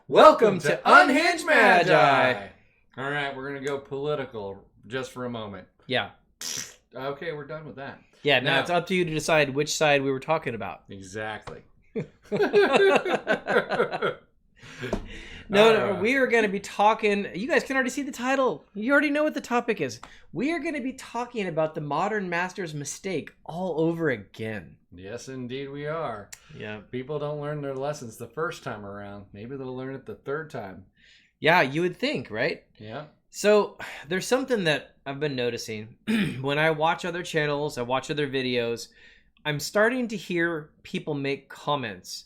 Welcome to Unhinged Magi. All right, we're going to go political just for a moment. Yeah. Okay, we're done with that. Yeah, now it's up to you to decide which side we were talking about. Exactly. No, we are going to be talking. You guys can already see the title. You already know what the topic is. We are going to be talking about the Modern Masters mistake all over again. Yes, indeed we are. Yeah. People don't learn their lessons the first time around. Maybe they'll learn it the third time. Yeah, you would think, right? Yeah. So there's something that I've been noticing. When I watch other channels, I watch other videos, I'm starting to hear people make comments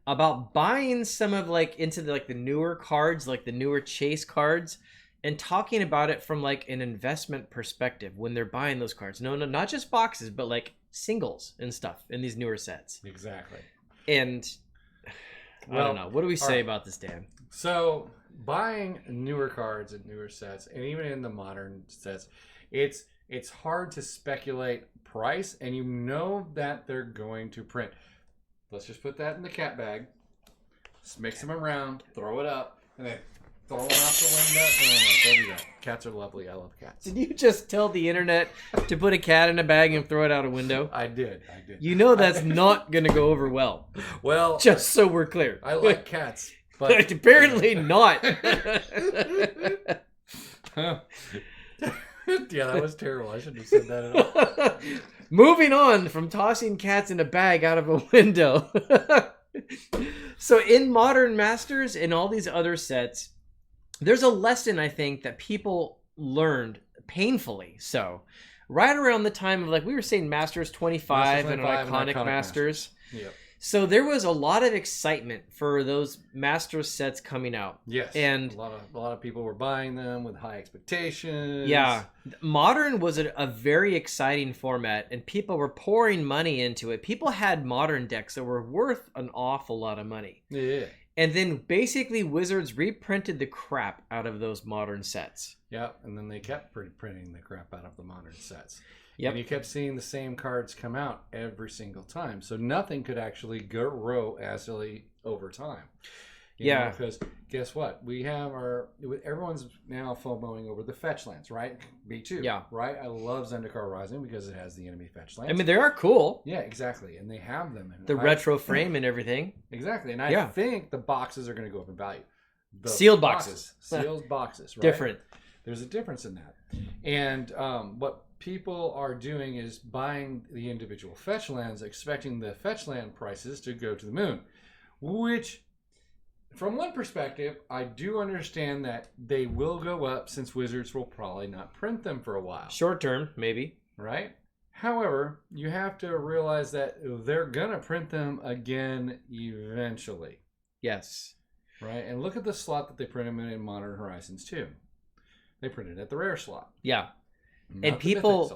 about buying some of into the newer cards, like the newer chase cards, and talking about it from an investment perspective when they're buying those cards. No, not just boxes, but singles and stuff in these newer sets. Exactly. And I don't know. What do we say about this, Dan? So buying newer cards and newer sets, and even in the modern sets, it's hard to speculate price, and you know that they're going to print. Let's just put that in the cat bag, just mix them around, throw it up, and then throw it out the window. No, don't do that. Cats are lovely. I love cats. Did you just tell the internet to put a cat in a bag and throw it out a window? I did. You know that's not going to go over well. Well, just so we're clear. I like cats, but apparently not. Yeah, that was terrible. I shouldn't have said that at all. Moving on from tossing cats in a bag out of a window. So in Modern Masters and all these other sets, there's a lesson, I think, that people learned painfully. So right around the time of, we were saying Masters 25 and Iconic Masters. Yep. So there was a lot of excitement for those Masters sets coming out. Yes, and a lot of people were buying them with high expectations. Yeah, Modern was a very exciting format, and people were pouring money into it. People had Modern decks that were worth an awful lot of money. Yeah. And then basically Wizards reprinted the crap out of those Modern sets. Yeah, and then they kept printing the crap out of the Modern sets. Yep. And you kept seeing the same cards come out every single time. So nothing could actually grow actually over time. You know, because guess what? We have everyone's now FOMOing over the fetch lands, right? Me too. Yeah. Right? I love Zendikar Rising because it has the enemy fetch lands. I mean, they are cool. Yeah, exactly. And they have them. The retro frame and everything. Exactly. And I think the boxes are going to go up in value. The sealed boxes. Sealed boxes, right? Different. There's a difference in that. And what people are doing is buying the individual fetch lands, expecting the fetch land prices to go to the moon, which, from one perspective, I do understand that they will go up since Wizards will probably not print them for a while. Short term, maybe. Right? However, you have to realize that they're going to print them again eventually. Yes. Right? And look at the slot that they print them in Modern Horizons 2. They printed at the rare slot. Yeah. And people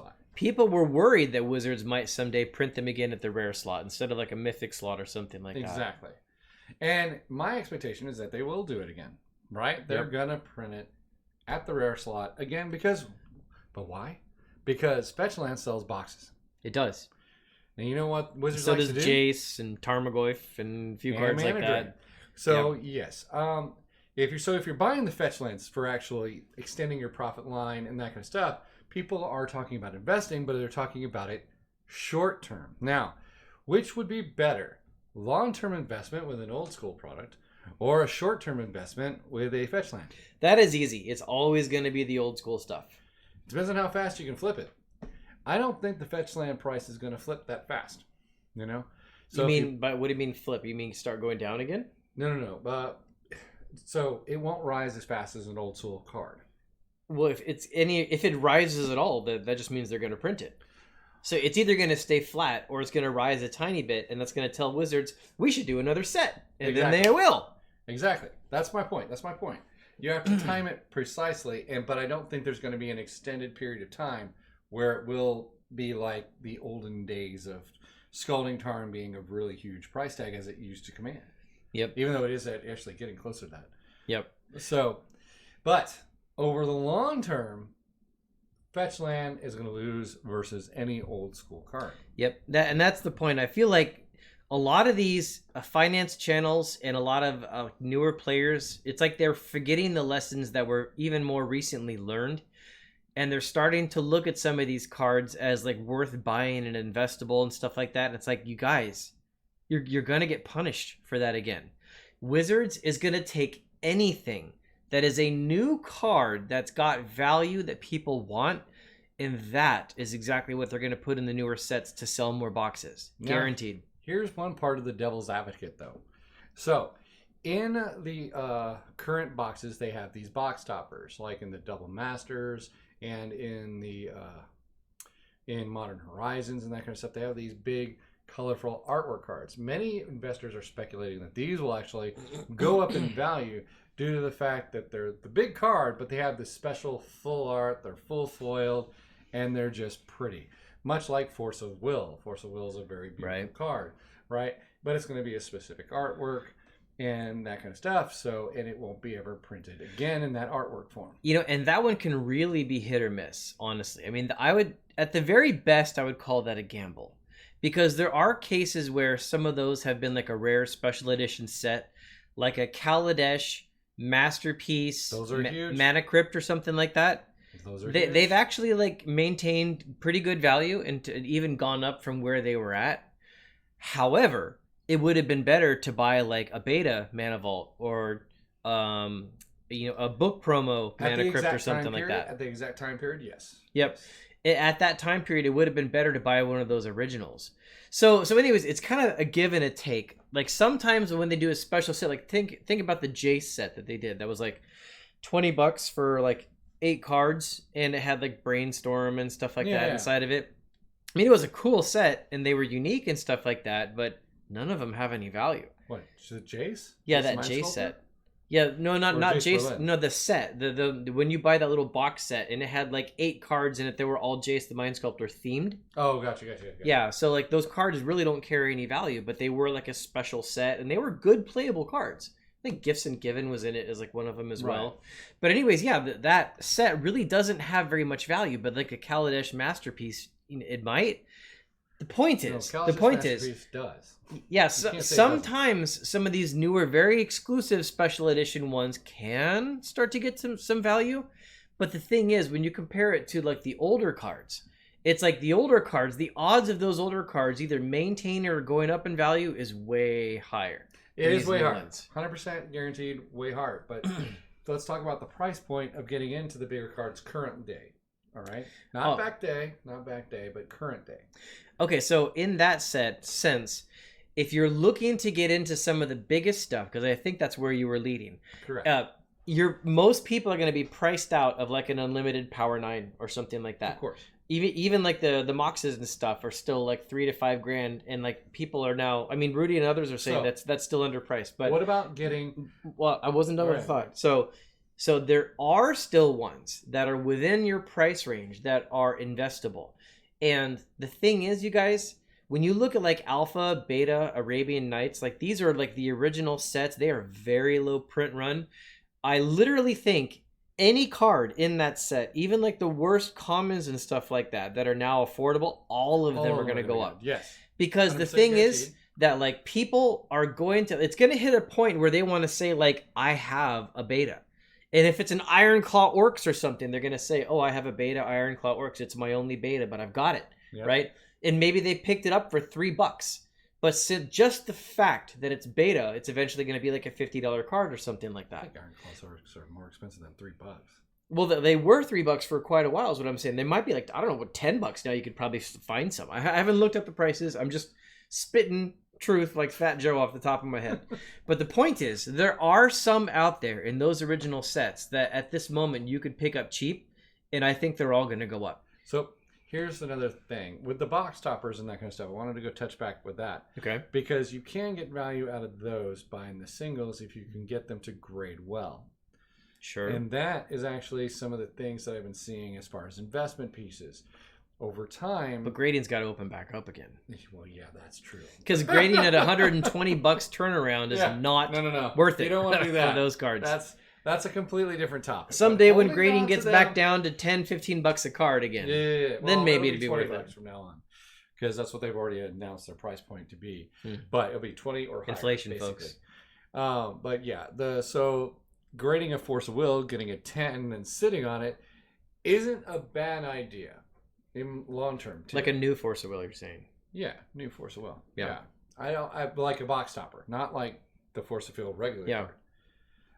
were worried that Wizards might someday print them again at the rare slot instead of a mythic slot or something like that. Exactly. And my expectation is that they will do it again, right? They're going to print it at the rare slot again but why? Because Fetchland sells boxes. It does. And you know what Wizards so likes does to do? Jace and Tarmogoyf and a few cards like that. So, yes. If you're buying the fetch lands for actually extending your profit line and that kind of stuff, people are talking about investing, but they're talking about it short term. Now, which would be better? Long-term investment with an old school product or a short-term investment with a fetch land? That is easy. It's always going to be the old school stuff. Depends on how fast you can flip it. I don't think the fetch land price is going to flip that fast. You know? So but what do you mean flip? You mean start going down again? No. So it won't rise as fast as an old school card. Well, if it rises at all, that just means they're going to print it. So it's either going to stay flat or it's going to rise a tiny bit, and that's going to tell Wizards we should do another set, and then they will. Exactly. That's my point. You have to time it precisely, but I don't think there's going to be an extended period of time where it will be like the olden days of Scalding Tarn being a really huge price tag as it used to command. Yep. Even though it is actually getting closer to that. Yep. So, but over the long term, fetch land is going to lose versus any old school card. Yep. And that's the point. I feel like a lot of these finance channels and a lot of newer players, it's like they're forgetting the lessons that were even more recently learned. And they're starting to look at some of these cards as like worth buying and investable and stuff like that. And it's like, you guys, you're going to get punished for that again. Wizards is going to take anything that is a new card that's got value that people want, and that is exactly what they're going to put in the newer sets to sell more boxes. Guaranteed. Now, here's one part of the devil's advocate, though. So, in the current boxes, they have these box toppers, like in the Double Masters and in the in Modern Horizons and that kind of stuff. They have these big, colorful artwork cards. Many investors are speculating that these will actually go up in value due to the fact that they're the big card, but they have this special full art, they're full foiled, and they're just pretty. Much like Force of Will. Force of Will is a very beautiful card, right? But it's going to be a specific artwork and that kind of stuff. So, and it won't be ever printed again in that artwork form. You know, and that one can really be hit or miss, honestly. I mean, I would, at the very best, I would call that a gamble. Because there are cases where some of those have been like a rare special edition set, like a Kaladesh Masterpiece, those are huge. Mana Crypt or something like that. Those are they've actually like maintained pretty good value and even gone up from where they were at. However, it would have been better to buy like a Beta Mana Vault or you know, a book promo Mana Crypt or something like that. At the exact time period, yes. Yep. At that time period, it would have been better to buy one of those originals. So anyways, it's kind of a give and a take. Like sometimes when they do a special set, like think about the Jace set that they did. That was like $20 for like 8 cards, and it had like Brainstorm and stuff like that inside of it. I mean, it was a cool set, and they were unique and stuff like that, but none of them have any value. What, the Jace? Yeah, that Jace set. Yeah, no, not Jace. Berlin. No, the set. The when you buy that little box set, and it had like 8 cards in it, they were all Jace the Mind Sculptor themed. Oh, gotcha. Yeah, so like those cards really don't carry any value, but they were like a special set, and they were good playable cards. I think Gifts and Given was in it as like one of them as well. But anyways, yeah, that set really doesn't have very much value, but like a Kaladesh Masterpiece, it might. The point is, does. Yes, sometimes some of these newer, very exclusive special edition ones can start to get some value. But the thing is, when you compare it to like the older cards, it's like the older cards, the odds of those older cards either maintaining or going up in value is way higher. It is way hard. 100% guaranteed, way hard. But let's talk about the price point of getting into the bigger cards current day. All right? Not back day, but current day. Okay, so in that sense, if you're looking to get into some of the biggest stuff, because I think that's where you were leading. Correct. Most people are going to be priced out of like an unlimited Power 9 or something like that. Of course. Even like the Moxes and stuff are still like $3,000 to $5,000, and like people are now. I mean, Rudy and others are saying that's still underpriced. But what about getting? Well, I wasn't done with the thought. So there are still ones that are within your price range that are investable, and the thing is, you guys, when you look at like Alpha, Beta, Arabian Nights, like these are like the original sets. They are very low print run. I literally think any card in that set, even like the worst commons and stuff like that are now affordable, all of them are going to go up. Yes. Because the thing is that like people are going to, it's going to hit a point where they want to say like, I have a Beta. And if it's an Ironclaw Orcs or something, they're going to say, oh, I have a Beta Ironclaw Orcs. It's my only Beta, but I've got it. Yep. Right? And maybe they picked it up for $3. But just the fact that it's Beta, it's eventually going to be like a $50 card or something like that. I think Ironclaws are more expensive than $3. Well, they were $3 for quite a while is what I'm saying. They might be like, I don't know, what, $10 now. You could probably find some. I haven't looked up the prices. I'm just spitting truth like Fat Joe off the top of my head. But the point is, there are some out there in those original sets that at this moment you could pick up cheap, and I think they're all going to go up. So here's another thing. With the box toppers and that kind of stuff, I wanted to go touch back with that. Okay. Because you can get value out of those buying the singles if you can get them to grade well. Sure. And that is actually some of the things that I've been seeing as far as investment pieces. Over time... But grading's got to open back up again. Well, yeah, that's true. Because grading at $120 turnaround is not worth it. You don't want to do that. For those cards. That's a completely different topic. Someday when grading gets back down to $10, $15 a card again, well, then maybe it'd be worth it from now on. because that's what they've already announced their price point to be. But it'll be 20 or higher, Inflation, basically. folks. But yeah, so grading a Force of Will, getting a 10 and sitting on it isn't a bad idea in long term. Like a new Force of Will, you're saying? Yeah, new Force of Will. Yeah. I like a box topper, not like the Force of Will regular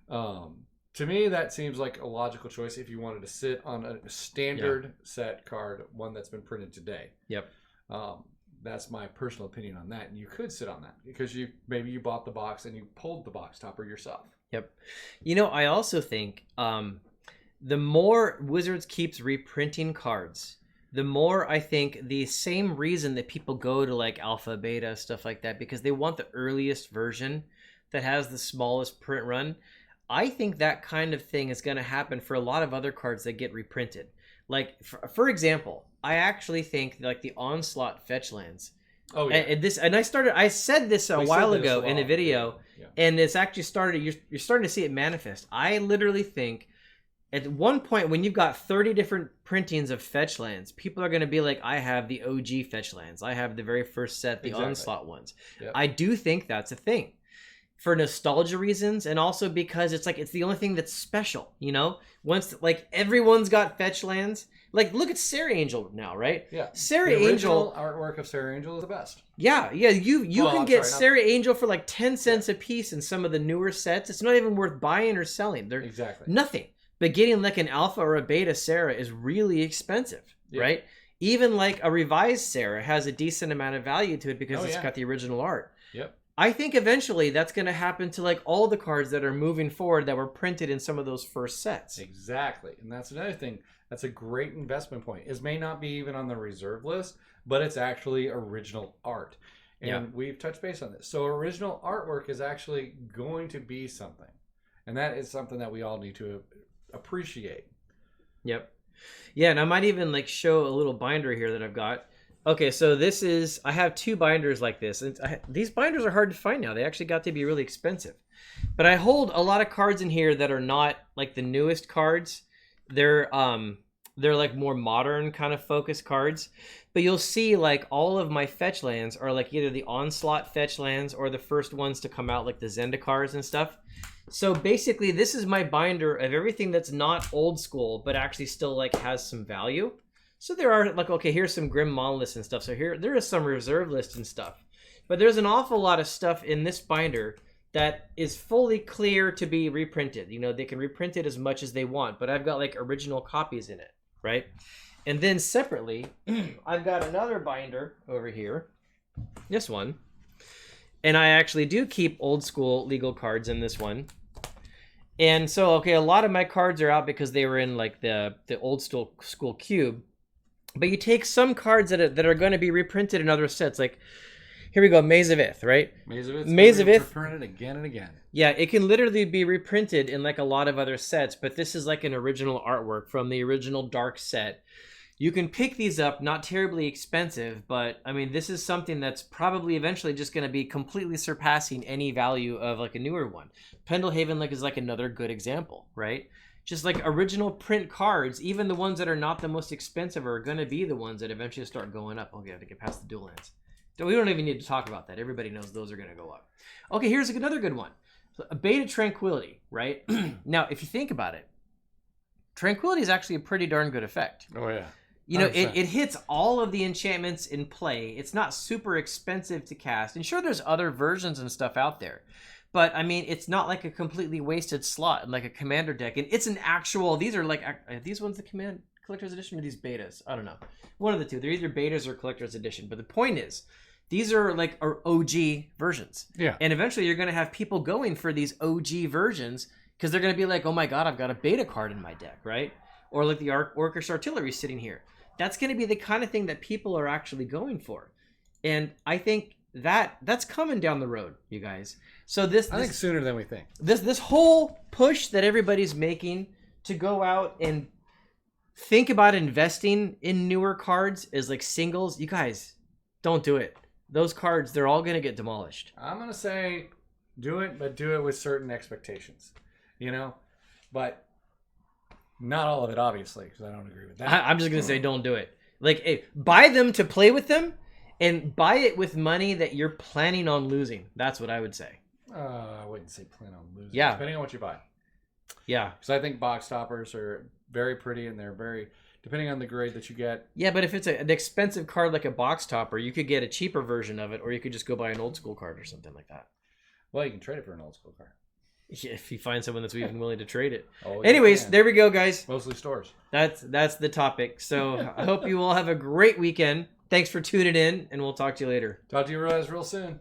card. To me, that seems like a logical choice if you wanted to sit on a standard set card, one that's been printed today. Yep. That's my personal opinion on that. And you could sit on that because maybe you bought the box and you pulled the box topper yourself. Yep. You know, I also think the more Wizards keeps reprinting cards, the more I think the same reason that people go to like alpha, beta, stuff like that, because they want the earliest version that has the smallest print run. I think that kind of thing is going to happen for a lot of other cards that get reprinted. Like, for example, I actually think like the Onslaught fetch lands. Oh yeah. And I said this a while ago in a video, and it's actually started. You're starting to see it manifest. I literally think at one point when you've got 30 different printings of fetch lands, people are going to be like, I have the OG fetch lands. I have the very first set, the Onslaught ones. Yep. I do think that's a thing. For nostalgia reasons, and also because it's the only thing that's special, you know? Once like everyone's got fetch lands. Like look at Sarah Angel now, right? Yeah. Sarah the Angel artwork of Sarah Angel is the best. Yeah, you can get Sarah Angel for like 10 cents a piece in some of the newer sets. It's not even worth buying or selling. They're nothing. But getting like an alpha or a beta Sarah is really expensive, right? Even like a revised Sarah has a decent amount of value to it because it's got the original art. Yep. I think eventually that's going to happen to like all the cards that are moving forward that were printed in some of those first sets. Exactly. And that's another thing. That's a great investment point. It may not be even on the reserve list, but it's actually original art. And we've touched base on this. So original artwork is actually going to be something. And that is something that we all need to appreciate. Yep. Yeah, and I might even like show a little binder here that I've got. Okay, so I have two binders like this. And these binders are hard to find now. They actually got to be really expensive. But I hold a lot of cards in here that are not like the newest cards. They're like more modern kind of focus cards. But you'll see like all of my fetch lands are like either the Onslaught fetch lands or the first ones to come out like the Zendikars and stuff. So basically this is my binder of everything that's not old school but actually still like has some value. So there are like, okay, here's some Grim Monoliths and stuff. So there is some reserve list and stuff. But there's an awful lot of stuff in this binder that is fully clear to be reprinted. You know, they can reprint it as much as they want, but I've got like original copies in it, right? And then separately, I've got another binder over here, this one. And I actually do keep old school legal cards in this one. And so, okay, a lot of my cards are out because they were in like the old school cube. But you take some cards that are going to be reprinted in other sets. Like, here we go, Maze of Ith, right? Maze of Ith. Reprinted again and again. Yeah, it can literally be reprinted in like a lot of other sets. But this is like an original artwork from the original Dark set. You can pick these up, not terribly expensive. But, I mean, this is something that's probably eventually just going to be completely surpassing any value of like a newer one. Pendelhaven is like another good example, right? Just like original print cards, even the ones that are not the most expensive are going to be the ones that eventually start going up. Okay, I have to get past the dual lands. We don't even need to talk about that. Everybody knows those are going to go up. Okay, here's another good one. A Beta Tranquility, right? Now, if you think about it, Tranquility is actually a pretty darn good effect. Oh, yeah. You know, it hits all of the enchantments in play. It's not super expensive to cast. And sure, there's other versions and stuff out there. But, I mean, it's not like a completely wasted slot in like a commander deck. And it's an actual, these are like, are these ones the collector's edition or these betas? I don't know. One of the two. They're either betas or collector's edition. But the point is, these are like our OG versions. Yeah. And eventually you're going to have people going for these OG versions because they're going to be like, oh my God, I've got a beta card in my deck, right? Or like the Orcish Artillery sitting here. That's going to be the kind of thing that people are actually going for. And I think that's coming down the road, you guys. So I think sooner than we think. This whole push that everybody's making to go out and think about investing in newer cards as like singles, you guys, don't do it. Those cards, they're all going to get demolished. I'm going to say do it, but do it with certain expectations, you know? But not all of it, obviously, because I don't agree with that. I'm just going to say don't do it. Like, hey, buy them to play with them, And buy it with money that you're planning on losing. That's what I would say. I wouldn't say plan on losing. Yeah. Depending on what you buy. Yeah. Because I think box toppers are very pretty and they're very, depending on the grade that you get. Yeah, but if it's an expensive card like a box topper, you could get a cheaper version of it, or you could just go buy an old school card or something like that. Well, you can trade it for an old school card. Yeah, if you find someone that's even willing to trade it. Oh, Anyways, there we go, guys. Mostly stores. That's the topic. So I hope you all have a great weekend. Thanks for tuning in, and we'll talk to you later. Talk to you guys real soon.